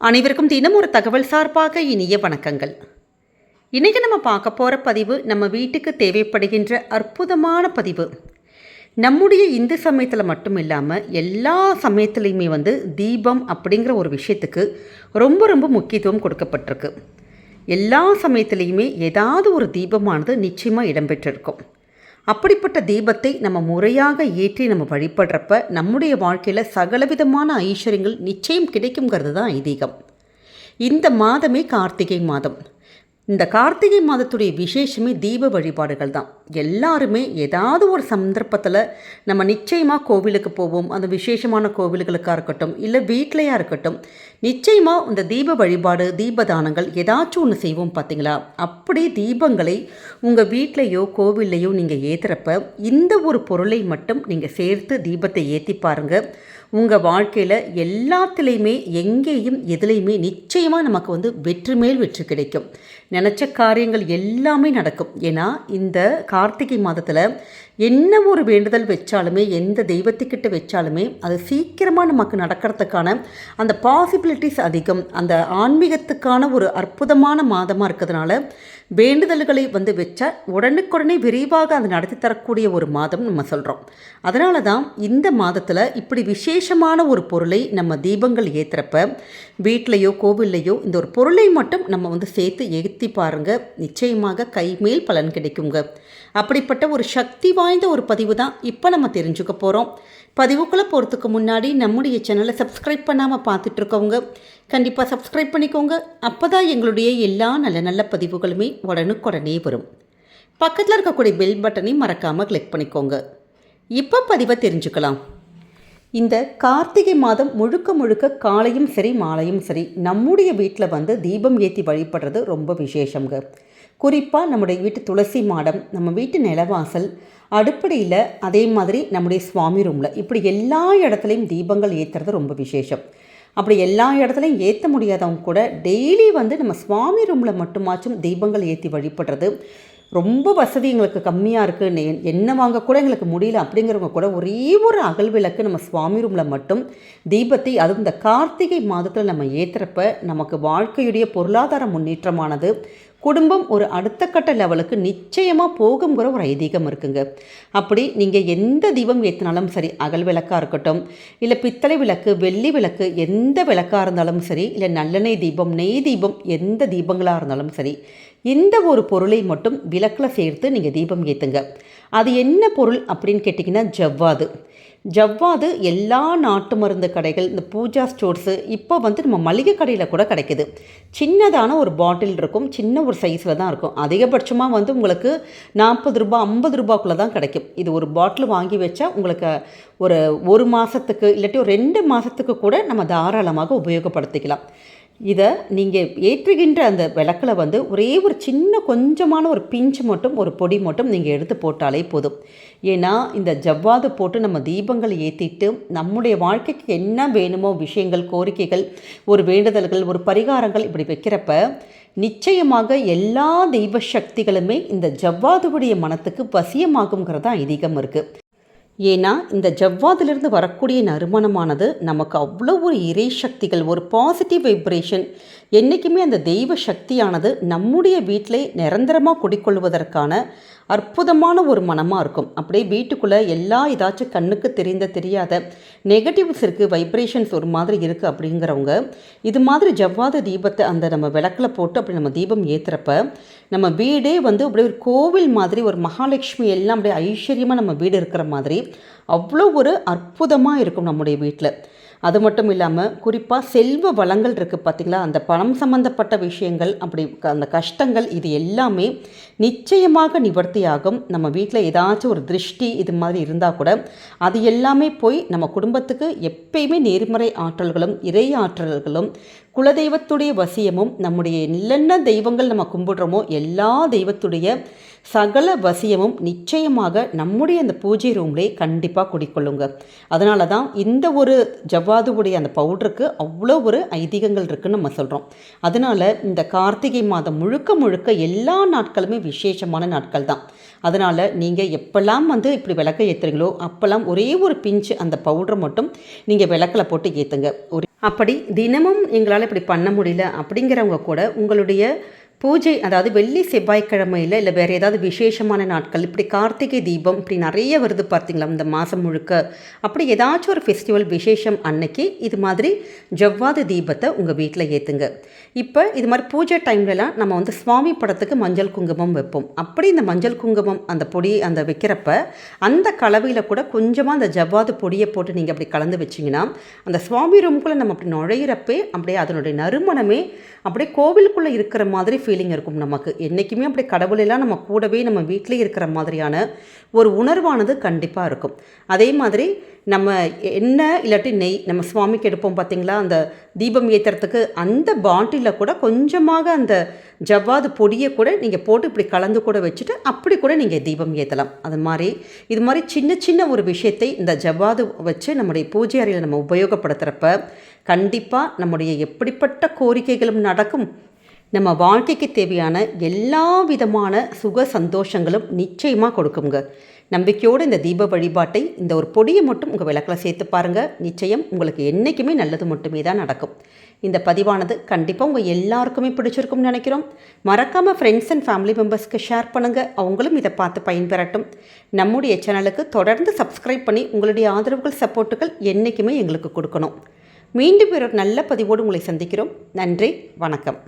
அனைவருக்கும் தினம் ஒரு தகவல் சார்பாக இனிய வணக்கங்கள். இன்றைக்கி நம்ம பார்க்க போகிற பதிவு நம்ம வீட்டுக்கு தேவைப்படுகின்ற அற்புதமான பதிவு. நம்முடைய இந்து சமயத்தில் மட்டும் இல்லாமல் எல்லா சமயத்துலேயுமே தீபம் அப்படிங்கிற ஒரு விஷயத்துக்கு ரொம்ப ரொம்ப முக்கியத்துவம் கொடுக்கப்பட்டிருக்கு. எல்லா சமயத்துலேயுமே ஏதாவது ஒரு தீபமானது நிச்சயமாக இடம்பெற்றிருக்கும். அப்படிப்பட்ட தீபத்தை நம்ம முறையாக ஏற்றி நம்ம வழிபடுறப்ப நம்முடைய வாழ்க்கையில் சகலவிதமான ஐஸ்வர்யங்கள் நிச்சயம் கிடைக்குங்கிறது தான் ஐதீகம். இந்த மாதமே கார்த்திகை மாதம். இந்த கார்த்திகை மாதத்துடைய விசேஷமே தீப வழிபாடுகள் தான். எல்லாருமே ஏதாவது ஒரு சந்தர்ப்பத்தில் நம்ம நிச்சயமாக கோவிலுக்கு போவோம். அந்த விசேஷமான கோவில்களுக்காக இருக்கட்டும், இல்லை வீட்டிலையாக இருக்கட்டும், நிச்சயமாக இந்த தீப வழிபாடு தீபதானங்கள் ஏதாச்சும் ஒன்று செய்வோம் பார்த்தீங்களா? அப்படி தீபங்களை உங்கள் வீட்டிலையோ கோவில்லையோ நீங்கள் ஏற்றுறப்ப இந்த ஒரு பொருளை மட்டும் நீங்கள் சேர்த்து தீபத்தை ஏற்றி பாருங்கள். உங்கள் வாழ்க்கையில் எல்லாத்துலேயுமே எங்கேயும் எதுலேயுமே நிச்சயமாக நமக்கு வெற்றி மேல் வெற்றி கிடைக்கும். நினச்ச காரியங்கள் எல்லாமே நடக்கும். ஏன்னா இந்த கார்த்திகை மாதத்தில் என்ன ஒரு வேண்டுதல் வச்சாலுமே, எந்த தெய்வத்துக்கிட்ட வச்சாலுமே அது சீக்கிரமாக நமக்கு நடக்கிறதுக்கான அந்த பாசிபிலிட்டிஸ் அதிகம். அந்த ஆன்மீகத்துக்கான ஒரு அற்புதமான மாதமாக இருக்கிறதுனால வேண்டுதல்களை வச்சா உடனுக்குடனே விரைவாக அதை நடத்தி தரக்கூடிய ஒரு மாதம் நம்ம சொல்கிறோம். அதனால தான் இந்த மாதத்தில் இப்படி விசேஷமான ஒரு பொருளை நம்ம தீபங்கள் ஏற்றுறப்ப வீட்டிலையோ கோவில்லையோ இந்த ஒரு பொருளை மட்டும் நம்ம சேர்த்து ஏற்றி பாருங்கள். நிச்சயமாக கைமேல் பலன் கிடைக்குங்க. அப்படிப்பட்ட ஒரு சக்தி வாய்ந்த ஒரு பதிவு தான் இப்போ நம்ம தெரிஞ்சுக்க போகிறோம். பதிவுக்குள்ளே போகிறதுக்கு முன்னாடி நம்முடைய சேனலை சப்ஸ்கிரைப் பண்ணாமல் பார்த்துட்ருக்கவங்க கண்டிப்பாக சப்ஸ்கிரைப் பண்ணிக்கோங்க. அப்போ தான் எங்களுடைய எல்லா நல்ல நல்ல பதிவுகளுமே உடனுக்குடனே வரும். பக்கத்தில் இருக்கக்கூடிய பெல் பட்டனையும் மறக்காமல் கிளிக் பண்ணிக்கோங்க. இப்போ பதிவை தெரிஞ்சுக்கலாம். இந்த கார்த்திகை மாதம் முழுக்க முழுக்க காலையும் சரி மாலையும் சரி நம்முடைய வீட்டில் தீபம் ஏற்றி வழிபடுறது ரொம்ப விசேஷங்க. குறிப்பாக நம்முடைய வீட்டு துளசி மாடம், நம்ம வீட்டு நிலவாசல், அடுப்படையில், அதே மாதிரி நம்முடைய சுவாமி ரூமில், இப்படி எல்லா இடத்துலையும் தீபங்கள் ஏற்றுறது ரொம்ப விசேஷம். அப்படி எல்லா இடத்துலையும் ஏற்ற முடியாதவங்க கூட டெய்லி நம்ம சுவாமி ரூமில் மட்டுமாச்சும் தீபங்கள் ஏற்றி வழிபடுறது ரொம்ப வசதி எங்களுக்கு கம்மியாக இருக்குது, என்ன வாங்க கூட எங்களுக்கு முடியல அப்படிங்கிறவங்க கூட ஒரே ஒரு அகல் விளக்கு நம்ம சுவாமி ரூமில் மட்டும் தீபத்தை, அதுவும் இந்த கார்த்திகை மாதத்தில் நம்ம ஏற்றுறப்ப நமக்கு வாழ்க்கையுடைய பொருளாதார முன்னேற்றமானது, குடும்பம் ஒரு அடுத்த கட்ட லெவலுக்கு நிச்சயமாக போகுங்கிற ஒரு ஐதீகம் இருக்குங்க. அப்படி நீங்கள் எந்த தீபம் ஏற்றினாலும் சரி, அகல் விளக்காக இருக்கட்டும், இல்லை பித்தளை விளக்கு, வெள்ளி விளக்கு, எந்த விளக்காக இருந்தாலும் சரி, இல்லை நல்லெண்ணெய் தீபம், நெய் தீபம், எந்த தீபங்களாக இருந்தாலும் சரி, இந்த ஒரு பொருளை மட்டும் விளக்கில் சேர்த்து நீங்கள் தீபம் ஏற்றுங்க. அது என்ன பொருள் அப்படின்னு கேட்டிங்கன்னா ஜவ்வாது. ஜவ்வாது எல்லா நாட்டு மருந்து கடைகள், இந்த பூஜா ஸ்டோர்ஸு, இப்போ நம்ம மளிகை கடையில் கூட கிடைக்கிது. சின்னதான ஒரு பாட்டில் இருக்கும், சின்ன ஒரு சைஸில் தான் இருக்கும். அதிகபட்சமாக உங்களுக்கு 40 ரூபா 50 ரூபாக்குள்ளே தான் கிடைக்கும். இது ஒரு பாட்டில் வாங்கி வச்சா உங்களுக்கு ஒரு மாதத்துக்கு இல்லாட்டி ஒரு 2 மாதத்துக்கு கூட நம்ம தாராளமாக உபயோகப்படுத்திக்கலாம். இதை நீங்கள் ஏற்றுகின்ற அந்த விளக்கில் ஒரே ஒரு சின்ன கொஞ்சமான ஒரு பிஞ்சு மட்டும், ஒரு பொடி மட்டும் நீங்கள் எடுத்து போட்டாலே போதும். ஏன்னா இந்த ஜவ்வாது போட்டு நம்ம தீபங்களை ஏற்றிட்டு நம்முடைய வாழ்க்கைக்கு என்ன வேணுமோ விஷயங்கள், கோரிக்கைகள், ஒரு வேண்டுதல்கள், ஒரு பரிகாரங்கள் இப்படி வைக்கிறப்ப நிச்சயமாக எல்லா தெய்வ சக்திகளுமே இந்த ஜவ்வாதுடைய மனத்துக்கு வசியமாகுங்கிறதா ஐதீகம் இருக்குது. ஏன்னா இந்த ஜவ்வாதிலிருந்து வரக்கூடிய நறுமணமானது நமக்கு அவ்வளோ ஒரு இறை சக்திகள், ஒரு பாசிட்டிவ் வைப்ரேஷன், என்றைக்குமே அந்த தெய்வ சக்தியானது நம்முடைய வீட்டிலே நிரந்தரமாக குடிக்கொள்வதற்கான அற்புதமான ஒரு மனமாக இருக்கும். அப்படியே வீட்டுக்குள்ளே ஏதாச்சும் கண்ணுக்கு தெரியாத நெகட்டிவ்ஸ் இருக்குது, வைப்ரேஷன்ஸ் ஒரு மாதிரி இருக்குது அப்படிங்கிறவங்க இது மாதிரி ஜவ்வாது தீபத்தை அந்த நம்ம விளக்கில் போட்டு அப்படி நம்ம தீபம் ஏற்றுறப்ப நம்ம வீடே அப்படியே ஒரு கோவில் மாதிரி, ஒரு மகாலட்சுமி எல்லாம் அப்படியே ஐஸ்வர்யமாக நம்ம வீடு இருக்கிற மாதிரி அவ்வளோ ஒரு அற்புதமாக இருக்கும் நம்முடைய வீட்டில். அது மட்டும் இல்லாமல் குறிப்பாக செல்வ வளங்கள் இருக்குது பார்த்திங்களா, அந்த பணம் சம்மந்தப்பட்ட விஷயங்கள், அப்படி அந்த கஷ்டங்கள், இது எல்லாமே நிச்சயமாக நிவர்த்தியாகும். நம்ம வீட்டில் ஏதாச்சும் ஒரு திருஷ்டி இது மாதிரி இருந்தால் கூட அது எல்லாமே போய் நம்ம குடும்பத்துக்கு எப்பயுமே நேர்மறை ஆற்றல்களும், இறை ஆற்றல்களும், குலதெய்வத்துடைய வசியமும், நம்முடைய என்னென்ன தெய்வங்கள் நம்ம கும்பிடுறோமோ எல்லா தெய்வத்துடைய சகல வசியமும் நிச்சயமாக நம்முடைய அந்த பூஜை ரூம்லே கண்டிப்பாக குடிக்கொள்ளுங்க. அதனால தான் இந்த ஒரு ஜவ்வாதுடைய அந்த பவுடருக்கு அவ்வளோ ஒரு ஐதீகங்கள் இருக்குதுன்னு நம்ம சொல்கிறோம். அதனால் இந்த கார்த்திகை மாதம் முழுக்க முழுக்க எல்லா நாட்களுமே விசேஷமான நாட்கள் தான். அதனால் நீங்கள் எப்போல்லாம் இப்படி விளக்க ஏற்றுறீங்களோ அப்போல்லாம் ஒரே ஒரு பிஞ்சு அந்த பவுடரை மட்டும் நீங்கள் விளக்கில் போட்டு ஏற்றுங்க. அப்படி தினமும் எங்களால் இப்படி பண்ண முடியல அப்படிங்கிறவங்க கூட உங்களுடைய பூஜை, அதாவது வெள்ளி செவ்வாய்க்கிழமையில் இல்லை வேறு ஏதாவது விசேஷமான நாட்கள், இப்படி கார்த்திகை தீபம் இப்படி நிறைய வருது பார்த்திங்களா இந்த மாதம் முழுக்க, அப்படி ஏதாச்சும் ஒரு ஃபெஸ்டிவல் விசேஷம் அன்னைக்கு இது மாதிரி ஜவ்வாது தீபத்தை உங்கள் வீட்டில் ஏற்றுங்க. இப்போ இது மாதிரி பூஜை டைம்லலாம் நம்ம வந்து சுவாமி படத்துக்கு மஞ்சள் குங்குமம் வைப்போம். அப்படி இந்த மஞ்சள் குங்குமம் அந்த பொடி அந்த வைக்கிறப்ப அந்த கலவையில் கூட கொஞ்சமாக அந்த ஜவ்வாது பொடியை போட்டு நீங்கள் அப்படி கலந்து வச்சிங்கன்னா அந்த சுவாமி ரூம்குள்ளே நம்ம அப்படி நுழையிறப்பே அப்படியே அதனுடைய நறுமணமே அப்படியே கோவிலுக்குள்ளே இருக்கிற மாதிரி ஃபீலிங் இருக்கும். நமக்கு என்றைக்குமே அப்படி கடவுளெல்லாம் நம்ம கூடவே நம்ம வீட்டிலே இருக்கிற மாதிரியான ஒரு உணர்வானது கண்டிப்பாக இருக்கும். அதே மாதிரி நம்ம எண்ணெய் இல்லாட்டி நெய் நம்ம சுவாமிக்கு எடுப்போம் பார்த்திங்களா, அந்த தீபம் ஏற்றுறதுக்கு அந்த பாட்டிலில் கூட கொஞ்சமாக அந்த ஜவ்வாது பொடியை கூட நீங்கள் போட்டு இப்படி கலந்து கூட வச்சுட்டு அப்படி கூட நீங்கள் தீபம் ஏற்றலாம். அது மாதிரி இது மாதிரி சின்ன சின்ன ஒரு விஷயத்தை இந்த ஜவ்வாது வச்சு நம்முடைய பூஜை அறையில் நம்ம உபயோகப்படுத்துகிறப்ப கண்டிப்பாக நம்முடைய எப்படிப்பட்ட கோரிக்கைகளும் நடக்கும். நம்ம வாழ்க்கைக்கு தேவையான எல்லா விதமான சுக சந்தோஷங்களும் நிச்சயமாக கொடுக்குங்க. நம்பிக்கையோடு இந்த தீப வழிபாட்டை இந்த ஒரு பொடியை மட்டும் உங்கள் விளக்கில் சேர்த்து பாருங்கள். நிச்சயம் உங்களுக்கு என்றைக்குமே நல்லது மட்டுமே தான் நடக்கும். இந்த பதிவானது கண்டிப்பாக உங்கள் எல்லாருக்குமே பிடிச்சிருக்கும்னு நினைக்கிறோம். மறக்காமல் ஃப்ரெண்ட்ஸ் அண்ட் ஃபேமிலி மெம்பர்ஸ்க்கு ஷேர் பண்ணுங்கள், அவங்களும் இதை பார்த்து பயன்பெறட்டும். நம்முடைய சேனலுக்கு தொடர்ந்து சப்ஸ்கிரைப் பண்ணி உங்களுடைய ஆதரவுகள் சப்போர்ட்டுகள் என்றைக்குமே எங்களுக்கு கொடுக்கணும். மீண்டும் ஒரு நல்ல பதிவோடு உங்களை சந்திக்கிறோம். நன்றி, வணக்கம்.